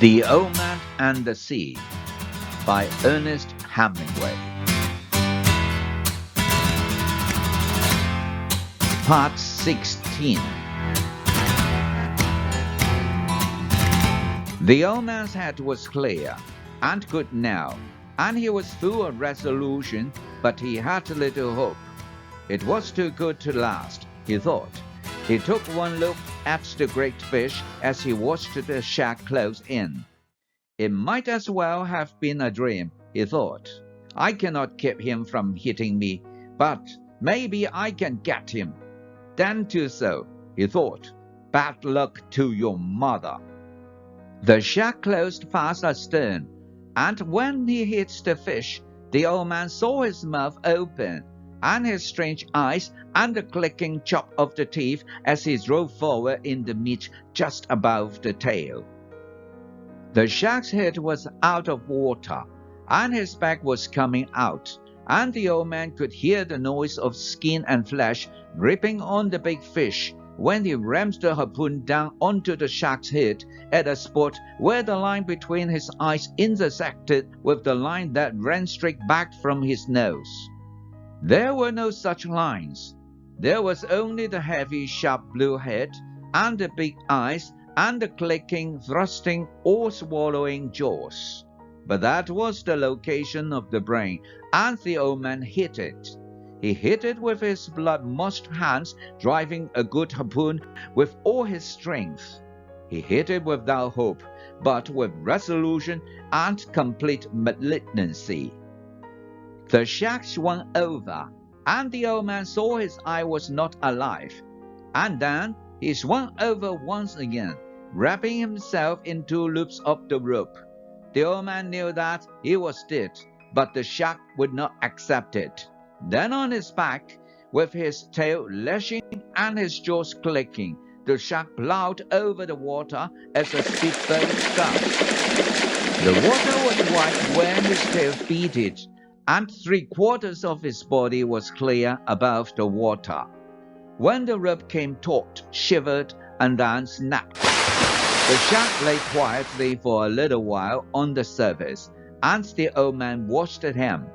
The Old Man and the Sea by Ernest Hemingway. Part 16. The old man's head was clear and good now, and he was full of resolution, but he had little hope. It was too good to last, he thought. He took one look at the great fish as he watched the shack close in. It might as well have been a dream, he thought. I cannot keep him from hitting me, but maybe I can get him. Then do so, he thought. Bad luck to your mother. The shack closed fast astern, and when he hit the fish, the old man saw his mouth open, and his strange eyes, and the clicking chop of the teeth as he drove forward in the meat just above the tail. The shack's head was out of water, and his back was coming out, and the old man could hear the noise of skin and flesh gripping on the big fish when he rammed the harpoon down onto the shack's head at a spot where the line between his eyes intersected with the line that ran straight back from his nose. There were no such lines. There was only the heavy, sharp blue head, and the big eyes, and the clicking, thrusting, all-swallowing jaws. But that was the location of the brain, and the old man hit it. He hit it with his blood-moist hands, driving a good harpoon with all his strength. He hit it without hope, but with resolution and complete malignancy. The shack swung over, and the old man saw his eye was not alive. And then he swung over once again, wrapping himself in two loops of the rope. The old man knew that he was dead, but the shark would not accept it. Then on his back, with his tail lashing and his jaws clicking, the shark plowed over the water as a speedboat does. The water was white when his tail beat it, and 3/4 of his body was clear above the water. When the rope came taut, shivered, and then snapped. The shark lay quietly for a little while on the surface, and the old man watched him.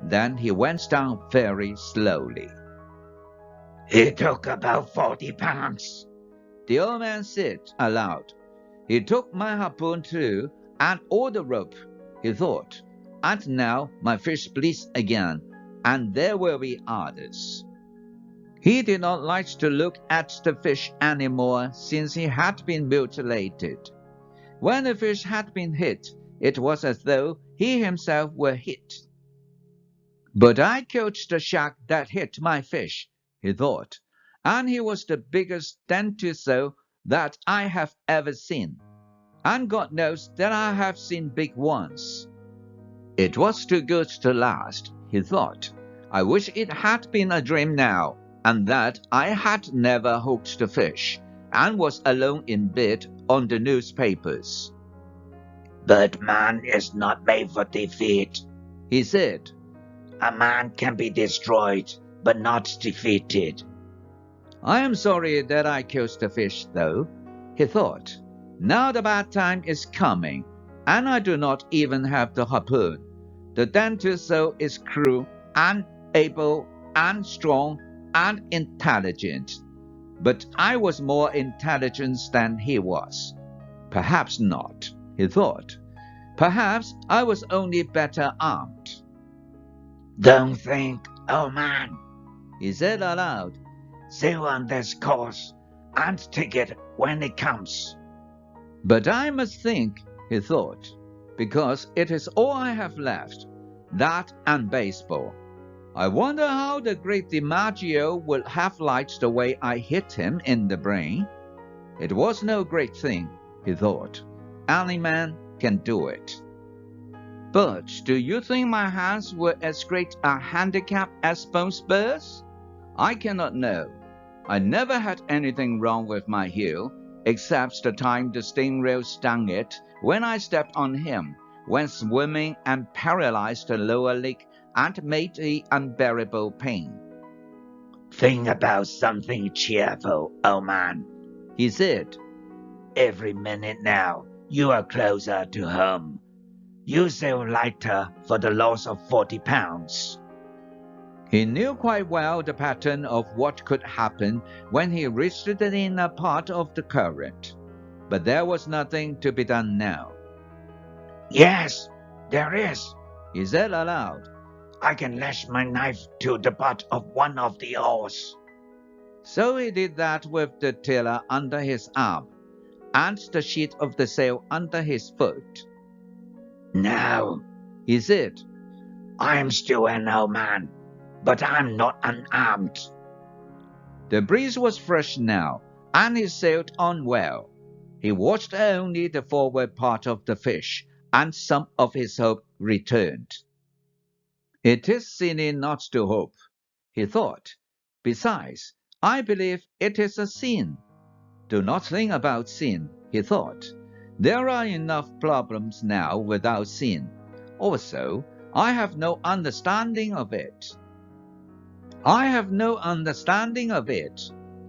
Then he went down very slowly. "He took about 40 pounds, the old man said aloud. He took my harpoon too, and all the rope, he thought. And now my fish bleeds again, and there will be others. He did not like to look at the fish any more since he had been mutilated. When the fish had been hit, it was as though he himself were hit. But I killed the shark that hit my fish, he thought, and he was the biggest dentist that I have ever seen. And God knows that I have seen big ones. It was too good to last, he thought. I wish it had been a dream now, and that I had never hooked the fish, and was alone in bed on the newspapers. But man is not made for defeat, he said. A man can be destroyed, but not defeated. I am sorry that I killed the fish, though, he thought. Now the bad time is coming, and I do not even have the harpoon. The dentist is cruel and able and strong and intelligent. But I was more intelligent than he was. Perhaps not, he thought. Perhaps I was only better armed. Don't think, old man, he said aloud. Sail on this course and take it when it comes. But I must think, he thought, because it is all I have left, that and baseball. I wonder how the great DiMaggio would have liked the way I hit him in the brain. It was no great thing, he thought. Any man can do it. But do you think my hands were as great a handicap as bone spurs? I cannot know. I never had anything wrong with my heel, except the time the stingray stung it when I stepped on him, when swimming and paralyzed the lower leg and made the unbearable pain. Think about something cheerful, old man, he said. Every minute now, you are closer to home. You sell lighter for the loss of £40. He knew quite well the pattern of what could happen when he reached the inner part of the current. But there was nothing to be done now. Yes, there is. He said aloud. I can lash my knife to the butt of one of the oars. So he did that with the tiller under his arm, and the sheet of the sail under his foot. Now, he said, I am still an old man, but I'm not unarmed. The breeze was fresh now, and he sailed on well. He watched only the forward part of the fish, and some of his hope returned. It is silly not to hope, he thought. Besides, I believe it is a sin. Do not think about sin, he thought. There are enough problems now without sin. Also, I have no understanding of it. I have no understanding of it,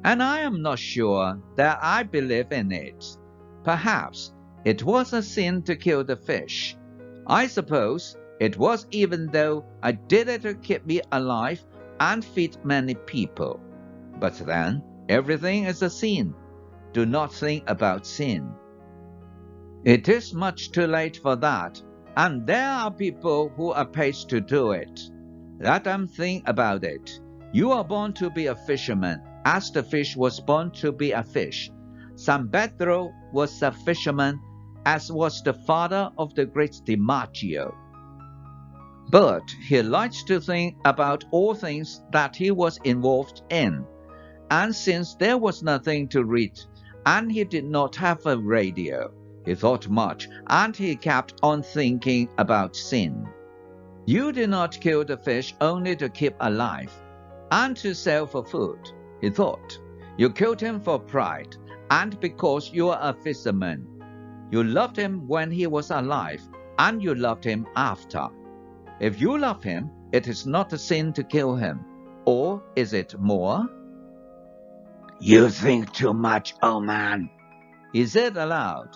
and I am not sure that I believe in it. Perhaps it was a sin to kill the fish. I suppose it was, even though I did it to keep me alive and feed many people. But then, everything is a sin. Do not think about sin. It is much too late for that, and there are people who are paid to do it. Let them think about it. You are born to be a fisherman, as the fish was born to be a fish. San Pedro was a fisherman, as was the father of the great DiMaggio. But he liked to think about all things that he was involved in, and since there was nothing to read, and he did not have a radio, he thought much, and he kept on thinking about sin. You did not kill the fish only to keep alive, and to sell for food, he thought. You killed him for pride, and because you are a fisherman. You loved him when he was alive, and you loved him after. If you love him, it is not a sin to kill him. Or is it more? You think too much, old man, he said aloud.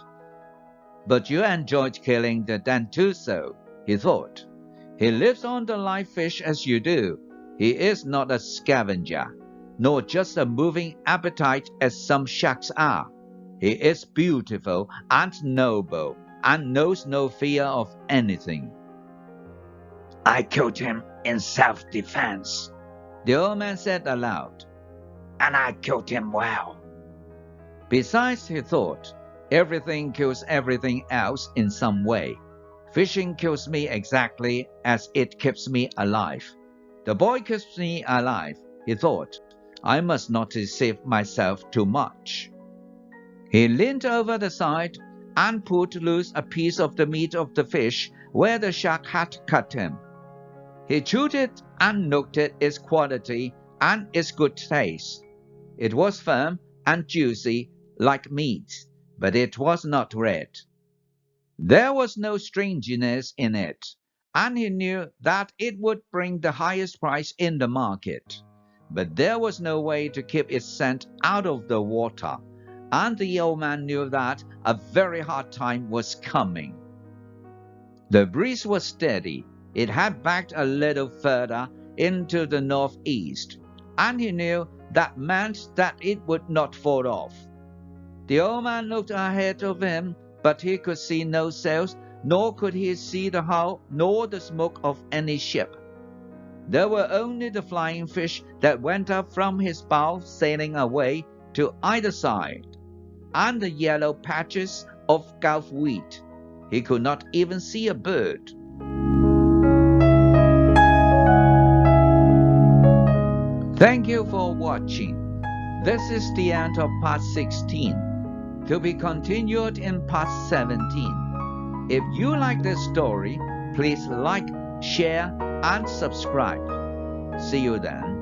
But you enjoyed killing the dentuso, he thought. He lives on the live fish as you do. He is not a scavenger, nor just a moving appetite as some sharks are. He is beautiful and noble, and knows no fear of anything. I killed him in self-defense, the old man said aloud. And I killed him well. Besides, he thought, everything kills everything else in some way. Fishing kills me exactly as it keeps me alive. The boy keeps me alive, he thought. I must not deceive myself too much. He leaned over the side and pulled loose a piece of the meat of the fish where the shark had cut him. He chewed it and looked at its quality and its good taste. It was firm and juicy like meat, but it was not red. There was no strangeness in it, and he knew that it would bring the highest price in the market. But there was no way to keep its scent out of the water, and the old man knew that a very hard time was coming. The breeze was steady. It had backed a little further into the northeast, and he knew that meant that it would not fall off. The old man looked ahead of him, but he could see no sails, nor could he see the hull, nor the smoke of any ship. There were only the flying fish that went up from his bow sailing away to either side, and the yellow patches of Gulf wheat. He could not even see a bird. Thank you for watching. This is the end of part 16, to be continued in part 17. If you like this story, please like, share, and subscribe. See you then.